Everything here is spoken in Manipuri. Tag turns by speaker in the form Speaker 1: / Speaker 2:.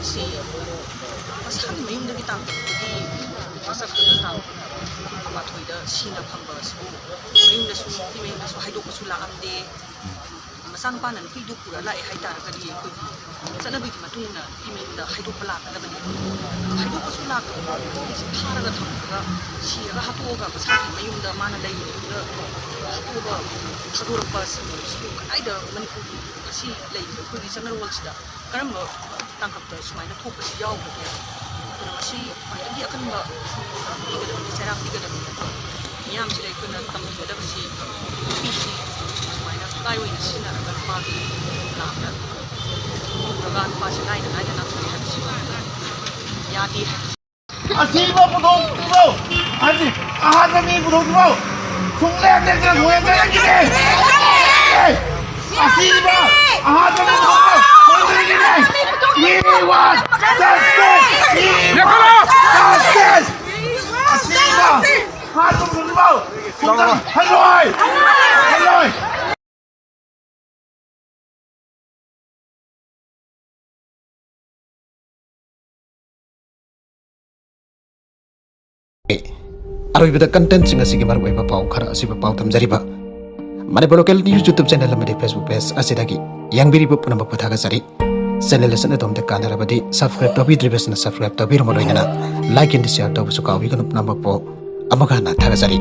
Speaker 1: si masan mayung da kitang di masa kada tang ama thoida sina phamba su mayung da su mayung da su haidok su la amde masan panan pidu pura la e haita ka di ko sana bi matuna mayung da haidok la ka da bani haidok su la ka phara da thang ka si ra hatu ga masan mayung da mana dai da hatu ga hatu ra pas su kai da manipur si lay ko di sana wal sida karamba tangkap da sumaina thok si yaw ko kuna masi di akan ba serang tiga da yam sida ko na tam da si si sumaina kai wi sina da pa di na da program pa si nai na da na ko si ya di
Speaker 2: 아시바 부동주고 아니 아하자미 부동주고 중래한테 고향자기네 아시바 아하자미 부동주고 고향자기네 이원 자스티스 이원 자스티스 아시바 하동 부동주고 공장 할로이 할로이
Speaker 3: अरोइबदा कंटेंट सिंग असिगे मरु ओइबा पाउ खरा असिबा पाउ तमजरिबा Manipur local news YouTube channel अमदि फेसबुक पेज असिदागी यांगबिरिबो पुनम पथागा सरी चैनल सन दम दे कानरबदि सब्सक्राइब तबिद्रिबसना सब्सक्राइब तबिरमो लोइना लाइक एंड शेयर तबसु काविगनु नम्बर पो अमगा ना थागा सरी